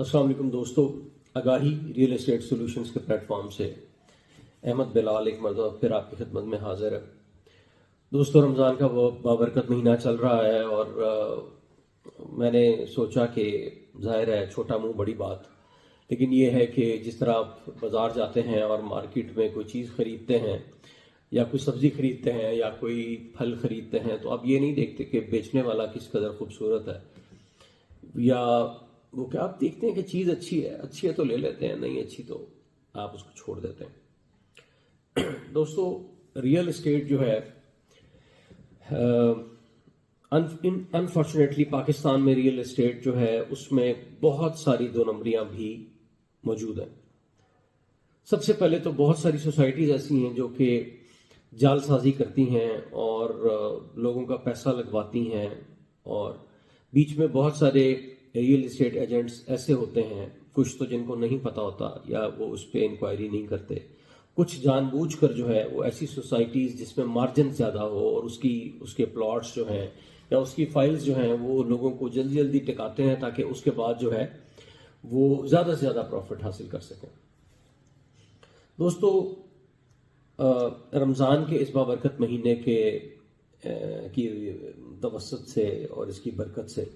अस्सलाम वालेकुम दोस्तों, आगाही रियल एस्टेट सॉल्यूशंस के प्लेटफॉर्म से अहमद बिलाल एक मरतबा फिर आपकी खिदमत में हाजिर है। दोस्तों, रमज़ान का वो बाबरकत महीना चल रहा है और मैंने सोचा कि ज़ाहिर है छोटा मुंह बड़ी बात, लेकिन ये है कि जिस तरह आप बाज़ार जाते हैं और मार्केट में कोई चीज़ ख़रीदते हैं या कोई सब्ज़ी ख़रीदते हैं या कोई फल ख़रीदते हैं, तो आप ये नहीं देखते कि बेचने वाला किस कदर खूबसूरत है, या वो क्या आप देखते हैं कि चीज़ अच्छी है तो ले लेते हैं, नहीं अच्छी तो आप उसको छोड़ देते हैं। दोस्तों, रियल एस्टेट जो है अनफॉर्चुनेटली पाकिस्तान में रियल एस्टेट जो है उसमें बहुत सारी दो नंबरियां भी मौजूद हैं। सबसे पहले तो बहुत सारी सोसाइटीज़ ऐसी हैं जो कि जालसाजी करती हैं और लोगों का पैसा लगवाती हैं, और बीच में बहुत सारे रियल एस्टेट एजेंट्स ऐसे होते हैं, कुछ तो जिनको नहीं पता होता या वो उस पर इंक्वायरी नहीं करते, कुछ जानबूझकर जो है वो ऐसी सोसाइटीज़ जिसमें मार्जिन ज़्यादा हो और उसके प्लॉट्स जो हैं या उसकी फाइल्स जो हैं वो लोगों को जल्दी जल्दी टिकाते हैं ताकि उसके बाद जो है वो ज़्यादा से ज़्यादा प्रॉफिट हासिल कर सकें। दोस्तों, रमज़ान के इस बाबरकत महीने की तवस्सुत से और इसकी बरकत से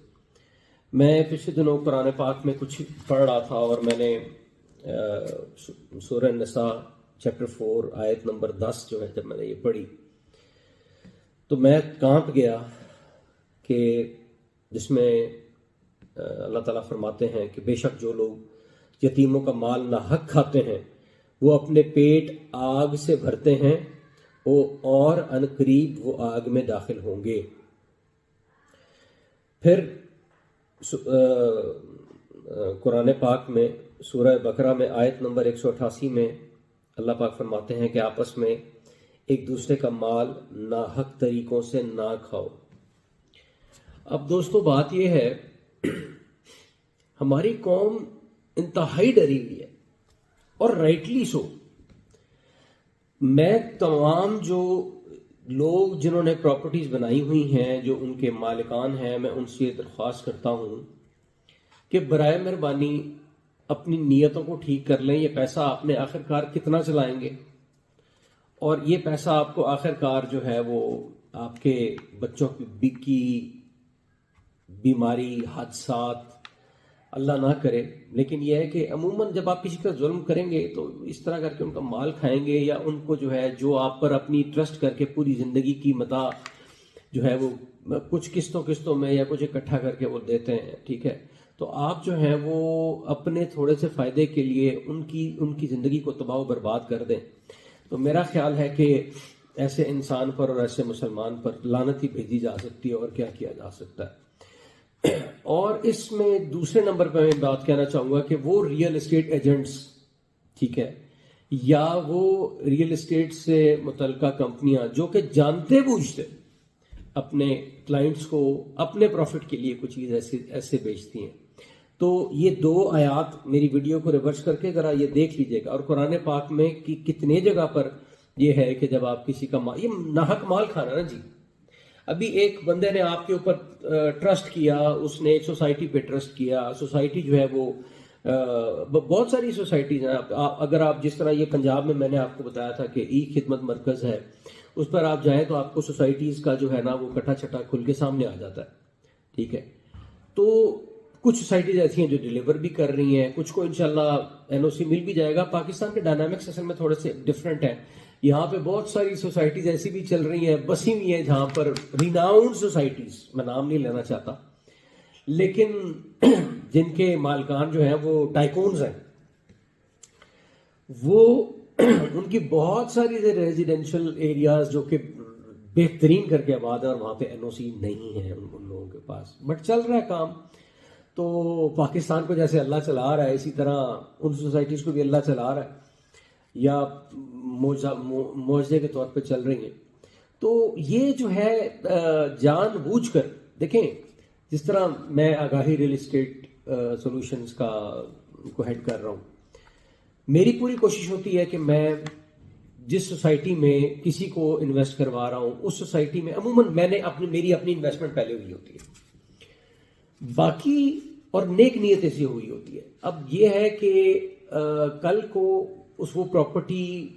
मैं पिछले दिनों कुरान पाक में कुछ पढ़ रहा था और मैंने सूरह निसा चैप्टर 4 आयत नंबर 10 जो है जब मैंने ये पढ़ी तो मैं कांप गया कि जिसमें अल्लाह ताला फरमाते हैं कि बेशक जो लोग यतीमों का माल नाहक खाते हैं वो अपने पेट आग से भरते हैं और अनकरीब वो आग में दाखिल होंगे। फिर कुरान पाक में सूरह बकरा में आयत नंबर 188 में अल्लाह पाक फरमाते हैं कि आपस में एक दूसरे का माल नाहक तरीकों से ना खाओ। अब दोस्तों, बात यह है हमारी कौम इंतहाई डरी हुई है और राइटली सो। मैं तमाम जो लोग जिन्होंने प्रॉपर्टीज बनाई हुई हैं, जो उनके मालिकान हैं, मैं उनसे दरख्वास्त करता हूं कि बराए मेहरबानी अपनी नीयतों को ठीक कर लें। ये पैसा आपने आखिरकार कितना चलाएंगे, और ये पैसा आपको आखिरकार जो है वो आपके बच्चों की बीमारी, हादसात, अल्लाह ना करे, लेकिन यह है कि अमूमन जब आप किसी का जुल्म करेंगे तो इस तरह करके उनका माल खाएंगे, या उनको जो है जो आप पर अपनी ट्रस्ट करके पूरी ज़िंदगी की मता जो है वो कुछ किस्तों में या कुछ इकट्ठा करके वो देते हैं, ठीक है, तो आप जो है वो अपने थोड़े से फ़ायदे के लिए उनकी ज़िंदगी को तबाह बर्बाद कर दें। तो मेरा ख्याल है कि ऐसे इंसान पर और ऐसे मुसलमान पर लानत ही भेजी जा सकती है, और क्या किया जा सकता है। और इसमें दूसरे नंबर पर मैं बात कहना चाहूँगा कि वो रियल एस्टेट एजेंट्स, ठीक है, या वो रियल एस्टेट से मुतल्लिका कंपनियां जो कि जानते बूझते अपने क्लाइंट्स को अपने प्रॉफिट के लिए कुछ चीज़ ऐसे बेचती हैं। तो ये दो आयात मेरी वीडियो को रिवर्स करके ज़रा ये देख लीजिएगा, और कुरान पाक में कि कितने जगह पर ये है कि जब आप किसी का माल, ये नाहक माल खाना ना जी। अभी एक बंदे ने आपके ऊपर ट्रस्ट किया, उसने एक सोसाइटी पे ट्रस्ट किया, सोसाइटी जो है वो बहुत सारी सोसाइटीज हैं। अगर आप जिस तरह ये पंजाब में मैंने आपको बताया था कि ई खिदमत मरकज़ है, उस पर आप जाएं तो आपको सोसाइटीज़ का जो है ना वो कट्टा छट्टा खुल के सामने आ जाता है, ठीक है। तो कुछ सोसाइटीज ऐसी हैं जो डिलीवर भी कर रही हैं, कुछ को इंशाल्लाह एनओसी मिल भी जाएगा। पाकिस्तान के डायनामिक्स असल में थोड़े से डिफरेंट हैं। यहाँ पे बहुत सारी सोसाइटीज ऐसी भी चल रही हैं, बसी हुई हैं, जहाँ पर रिनाउंड सोसाइटीज, मैं नाम नहीं लेना चाहता, लेकिन जिनके मालकान जो हैं वो टाइकून्स हैं, वो उनकी बहुत सारी रेजिडेंशियल एरियाज जो कि बेहतरीन करके आबाद है, और वहाँ पे एनओसी नहीं है उन लोगों के पास, बट चल रहा है काम। तो पाकिस्तान को जैसे अल्लाह चला रहा है, इसी तरह उन सोसाइटीज को भी अल्लाह चला रहा है, या मुआवजे के तौर पे चल रही हैं। तो ये जो है जानबूझकर देखें, जिस तरह मैं आगाही रियल एस्टेट सॉल्यूशंस को हेड कर रहा हूँ, मेरी पूरी कोशिश होती है कि मैं जिस सोसाइटी में किसी को इन्वेस्ट करवा रहा हूँ उस सोसाइटी में अमूमन मेरी अपनी इन्वेस्टमेंट पहले हुई होती है। बाकी اور نیک نیت ایسی ہوئی ہوتی ہے. اب یہ ہے کہ کل کو وہ پراپرٹی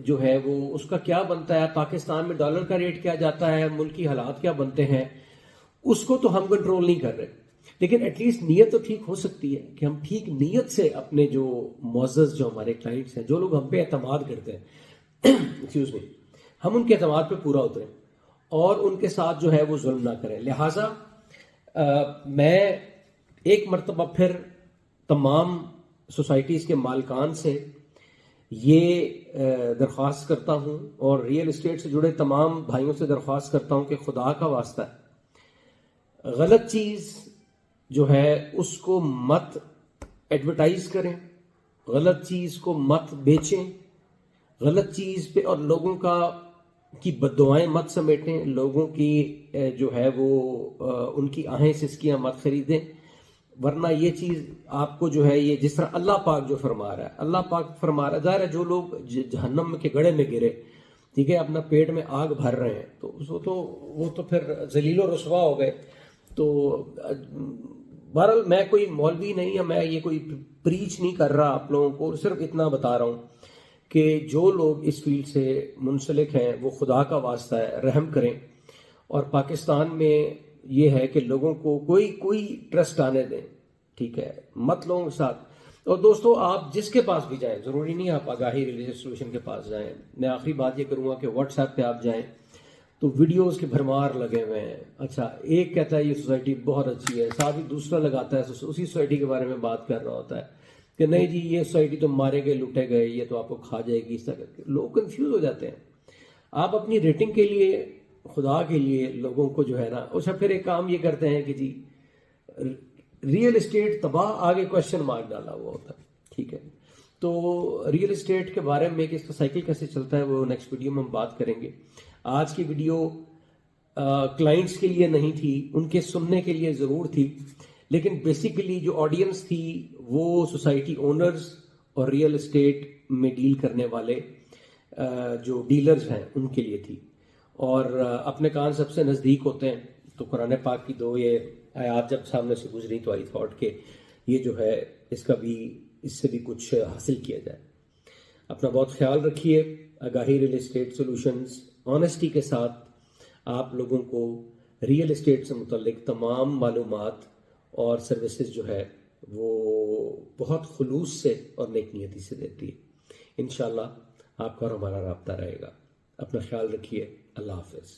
جو ہے وہ اس کا کیا بنتا ہے، پاکستان میں ڈالر کا ریٹ کیا جاتا ہے، ملکی حالات کیا بنتے ہیں، اس کو تو ہم کنٹرول نہیں کر رہے، لیکن ایٹ لیسٹ نیت تو ٹھیک ہو سکتی ہے کہ ہم ٹھیک نیت سے اپنے جو معزز جو ہمارے کلائنٹس ہیں، جو لوگ ہم پہ اعتماد کرتے ہیں ایکسکیوز می، ہم ان کے اعتماد پہ پورا اتریں اور ان کے ساتھ جو ہے وہ ظلم نہ کریں. لہٰذا میں ایک مرتبہ پھر تمام سوسائٹیز کے مالکان سے یہ درخواست کرتا ہوں اور ریئل اسٹیٹ سے جڑے تمام بھائیوں سے درخواست کرتا ہوں کہ خدا کا واسطہ ہے، غلط چیز جو ہے اس کو مت ایڈورٹائز کریں، غلط چیز کو مت بیچیں، غلط چیز پہ اور لوگوں کی بددعائیں مت سمیٹیں، لوگوں کی جو ہے وہ ان کی آہیں سسکیاں مت خریدیں، ورنہ یہ چیز آپ کو جو ہے یہ جس طرح اللہ پاک جو فرما رہا ہے، اللہ پاک فرما رہا ہے، ظاہر ہے جو لوگ جہنم کے گڑھے میں گرے، ٹھیک ہے، اپنا پیٹ میں آگ بھر رہے ہیں تو وہ تو پھر ذلیل و رسوا ہو گئے. تو بہرحال میں کوئی مولوی نہیں ہے، میں یہ کوئی پریچ نہیں کر رہا آپ لوگوں کو، صرف اتنا بتا رہا ہوں کہ جو لوگ اس فیلڈ سے منسلک ہیں وہ خدا کا واسطہ ہے رحم کریں. اور پاکستان میں یہ ہے کہ لوگوں کو کوئی ٹرسٹ آنے دیں، ٹھیک ہے، مت لوگوں کے ساتھ. اور دوستو آپ جس کے پاس بھی جائیں، ضروری نہیں آپ آگاہی ریلیجس سولوشن کے پاس جائیں، میں آخری بات یہ کروں گا کہ واٹس ایپ پہ آپ جائیں تو ویڈیوز کے بھرمار لگے ہوئے ہیں. اچھا، ایک کہتا ہے یہ سوسائٹی بہت اچھی ہے، ساتھ ہی دوسرا لگاتا ہے اسی سوسائٹی کے بارے میں بات کر رہا ہوتا ہے کہ نہیں جی یہ سوسائٹی تو مارے گئے لوٹے گئے، یہ تو آپ کو کھا جائے گی، اس طرح کر کے لوگ کنفیوز ہو جاتے ہیں. آپ اپنی ریٹنگ کے لیے، خدا کے لیے لوگوں کو جو ہے نا، اچھا پھر ایک کام یہ کرتے ہیں کہ جی ریئل اسٹیٹ تباہ، آگے کوشچن مارک ڈالا ہوا ہوتا ہے، ٹھیک ہے. تو ریئل اسٹیٹ کے بارے میں کہ اس کا سائیکل کیسے چلتا ہے وہ نیکسٹ ویڈیو میں ہم بات کریں گے. آج کی ویڈیو کلائنٹس کے لیے نہیں تھی، ان کے سننے کے لیے ضرور تھی، لیکن بیسیکلی جو آڈینس تھی وہ سوسائٹی اونرز اور ریئل اسٹیٹ میں ڈیل کرنے والے جو ڈیلرز ہیں ان کے لیے تھی. اور اپنے کان سب سے نزدیک ہوتے ہیں، تو قرآن پاک کی دو یہ آیات جب سامنے سے گزری تو آئی تھاٹ کہ یہ جو ہے اس سے بھی کچھ حاصل کیا جائے. اپنا بہت خیال رکھیے. آگاہی ریئل اسٹیٹ سولوشنز آنیسٹی کے ساتھ آپ لوگوں کو ریئل اسٹیٹ سے متعلق تمام معلومات اور سروسز جو ہے وہ بہت خلوص سے اور نیک نیتی سے دیتی ہے. انشاءاللہ آپ کا اور ہمارا رابطہ رہے گا. اپنا خیال رکھیے. اللہ حافظ.